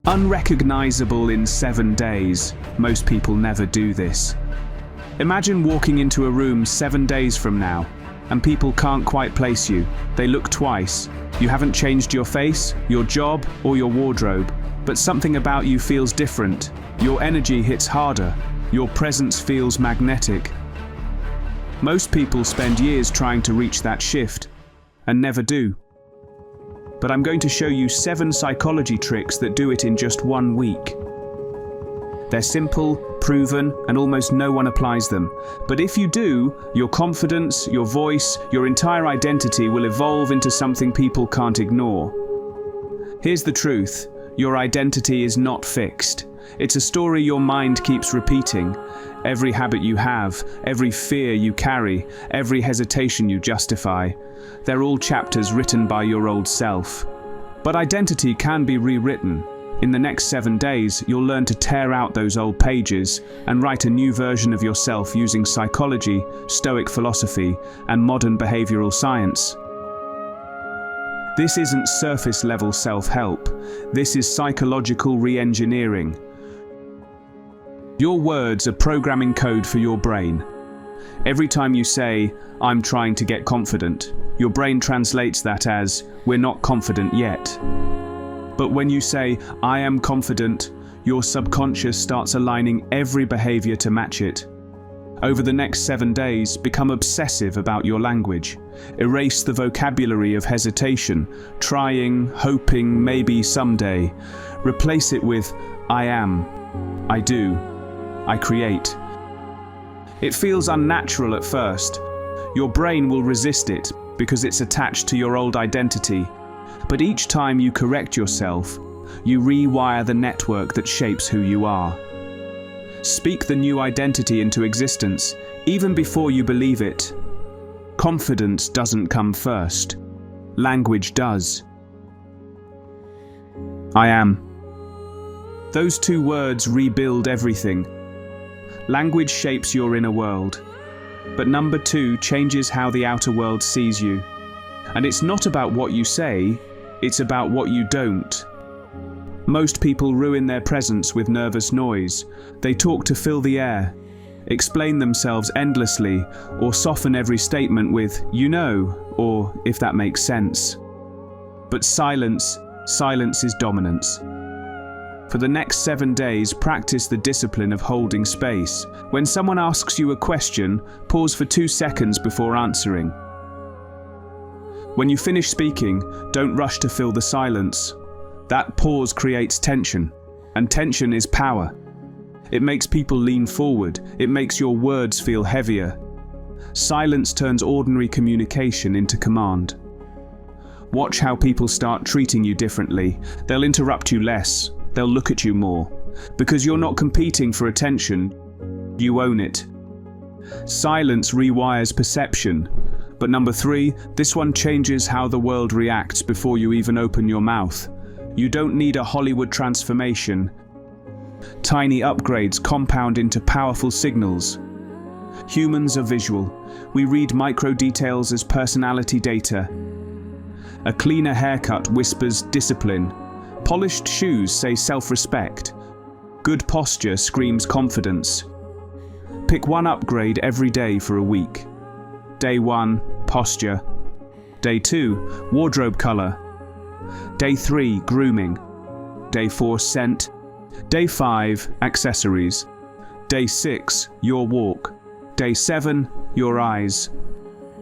Unrecognizable in 7 days. Most people never do this. Imagine walking into a room 7 days from now, and people can't quite place you. They look twice. You haven't changed your face, your job, or your wardrobe, but something about you feels different. Your energy hits harder. Your presence feels magnetic. Most people spend years trying to reach that shift, and never do. But I'm going to show you 7 psychology tricks that do it in just 1 week. They're simple, proven, and almost no one applies them. But if you do, your confidence, your voice, your entire identity will evolve into something people can't ignore. Here's the truth. Your identity is not fixed. It's a story your mind keeps repeating. Every habit you have, every fear you carry, every hesitation you justify, they're all chapters written by your old self. But identity can be rewritten. In the next 7 days, you'll learn to tear out those old pages and write a new version of yourself using psychology, Stoic philosophy, and modern behavioral science. This isn't surface-level self-help. This is psychological re-engineering. Your words are programming code for your brain. Every time you say, "I'm trying to get confident," your brain translates that as, "We're not confident yet." But when you say, "I am confident," your subconscious starts aligning every behavior to match it. Over the next 7 days, become obsessive about your language. Erase the vocabulary of hesitation, trying, hoping, maybe someday. Replace it with, "I am," "I do," "I create." It feels unnatural at first. Your brain will resist it because it's attached to your old identity. But each time you correct yourself, you rewire the network that shapes who you are. Speak the new identity into existence, even before you believe it. Confidence doesn't come first. Language does. I am. Those 2 words rebuild everything. Language shapes your inner world. But number 2 changes how the outer world sees you. And it's not about what you say, it's about what you don't. Most people ruin their presence with nervous noise. They talk to fill the air, explain themselves endlessly, or soften every statement with, "you know," or "if that makes sense." But silence is dominance. For the next 7 days, practice the discipline of holding space. When someone asks you a question, pause for 2 seconds before answering. When you finish speaking, don't rush to fill the silence. That pause creates tension, and tension is power. It makes people lean forward. It makes your words feel heavier. Silence turns ordinary communication into command. Watch how people start treating you differently. They'll interrupt you less. They'll look at you more. Because you're not competing for attention, you own it. Silence rewires perception. But number 3, this one changes how the world reacts before you even open your mouth. You don't need a Hollywood transformation. Tiny upgrades compound into powerful signals. Humans are visual. We read micro details as personality data. A cleaner haircut whispers discipline. Polished shoes say self-respect. Good posture screams confidence. Pick 1 upgrade every day for a week. Day 1, posture. Day 2, wardrobe color. Day 3, grooming. Day 4, scent. Day 5, accessories. Day 6, your walk. Day 7, your eyes.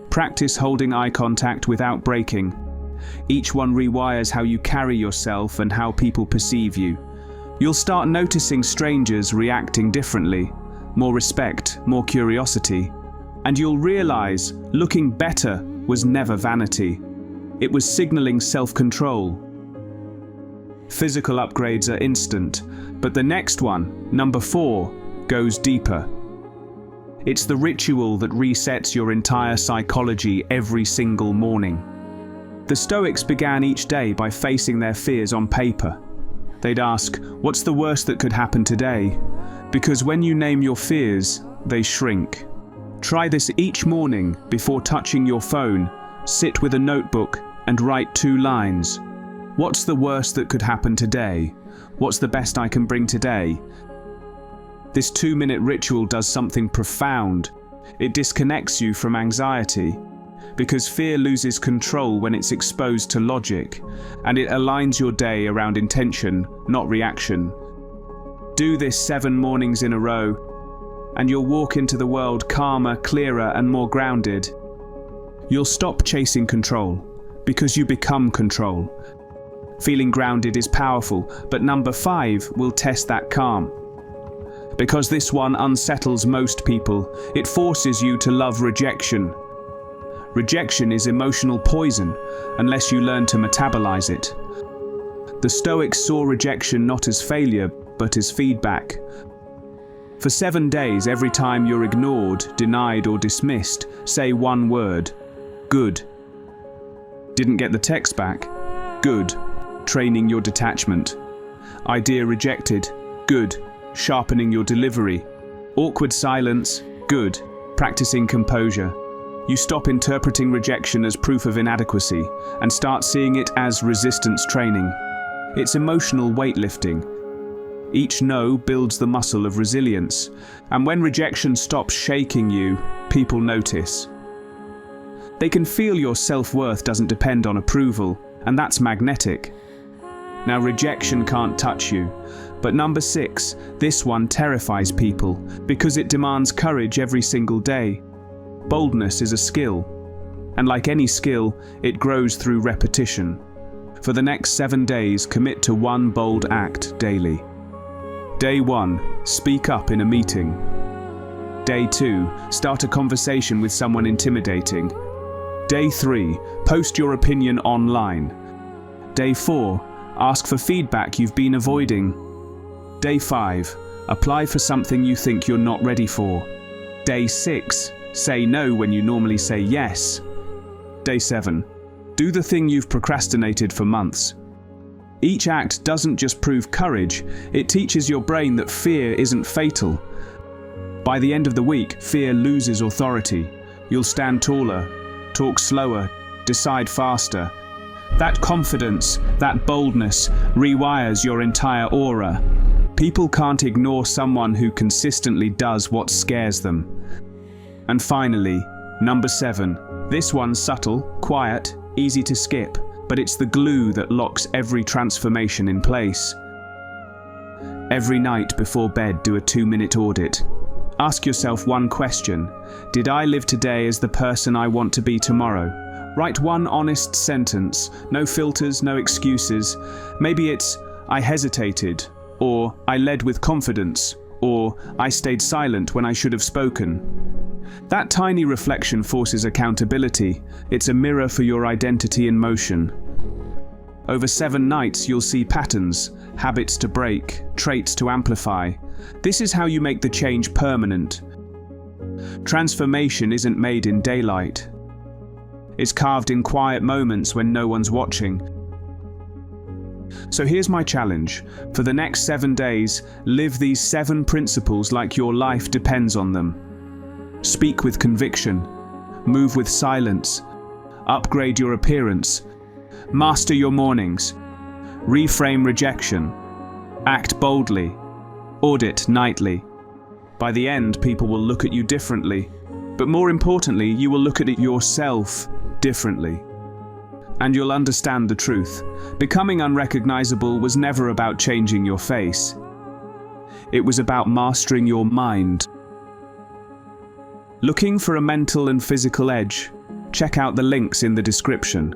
Practice holding eye contact without breaking. Each one rewires how you carry yourself and how people perceive you. You'll start noticing strangers reacting differently. More respect, more curiosity. And you'll realize looking better was never vanity. It was signaling self-control. Physical upgrades are instant, but the next one, number 4, goes deeper. It's the ritual that resets your entire psychology every single morning. The Stoics began each day by facing their fears on paper. They'd ask, "What's the worst that could happen today?" Because when you name your fears, they shrink. Try this each morning before touching your phone. Sit with a notebook and write 2 lines. What's the worst that could happen today? What's the best I can bring today? This 2-minute ritual does something profound. It disconnects you from anxiety, because fear loses control when it's exposed to logic, and it aligns your day around intention, not reaction. Do this 7 mornings in a row, and you'll walk into the world calmer, clearer, and more grounded. You'll stop chasing control, because you become control. Feeling grounded is powerful, but number 5 will test that calm. Because this one unsettles most people, it forces you to love rejection. Rejection is emotional poison, unless you learn to metabolize it. The Stoics saw rejection not as failure, but as feedback. For 7 days, every time you're ignored, denied, or dismissed, say one word: good. Didn't get the text back? Good. Training your detachment. Idea rejected? Good. Sharpening your delivery. Awkward silence? Good. Practicing composure. You stop interpreting rejection as proof of inadequacy and start seeing it as resistance training. It's emotional weightlifting. Each no builds the muscle of resilience, and when rejection stops shaking you, people notice. They can feel your self-worth doesn't depend on approval, and that's magnetic. Now, rejection can't touch you, but number 6, this one terrifies people because it demands courage every single day. Boldness is a skill, and like any skill, it grows through repetition. For the next 7 days, commit to one bold act daily. Day 1, speak up in a meeting. Day 2, start a conversation with someone intimidating. Day 3, post your opinion online. Day 4, ask for feedback you've been avoiding. Day 5, apply for something you think you're not ready for. Day 6, say no when you normally say yes. Day 7, do the thing you've procrastinated for months. Each act doesn't just prove courage, it teaches your brain that fear isn't fatal. By the end of the week, fear loses authority. You'll stand taller, talk slower, decide faster. That confidence, that boldness, rewires your entire aura. People can't ignore someone who consistently does what scares them. And finally, number 7. This one's subtle, quiet, easy to skip, but it's the glue that locks every transformation in place. Every night before bed, do a 2-minute audit. Ask yourself one question: did I live today as the person I want to be tomorrow? Write one honest sentence, no filters, no excuses. Maybe it's, I hesitated, or I led with confidence, or I stayed silent when I should have spoken. That tiny reflection forces accountability. It's a mirror for your identity in motion. Over 7 nights, you'll see patterns, habits to break, traits to amplify. This is how you make the change permanent. Transformation isn't made in daylight. It's carved in quiet moments when no one's watching. So here's my challenge. For the next 7 days, live these 7 principles like your life depends on them. Speak with conviction. Move with silence. Upgrade your appearance. Master your mornings. Reframe rejection. Act boldly. Audit nightly. By the end, people will look at you differently. But more importantly, you will look at it yourself differently. And you'll understand the truth. Becoming unrecognizable was never about changing your face. It was about mastering your mind. Looking for a mental and physical edge? Check out the links in the description.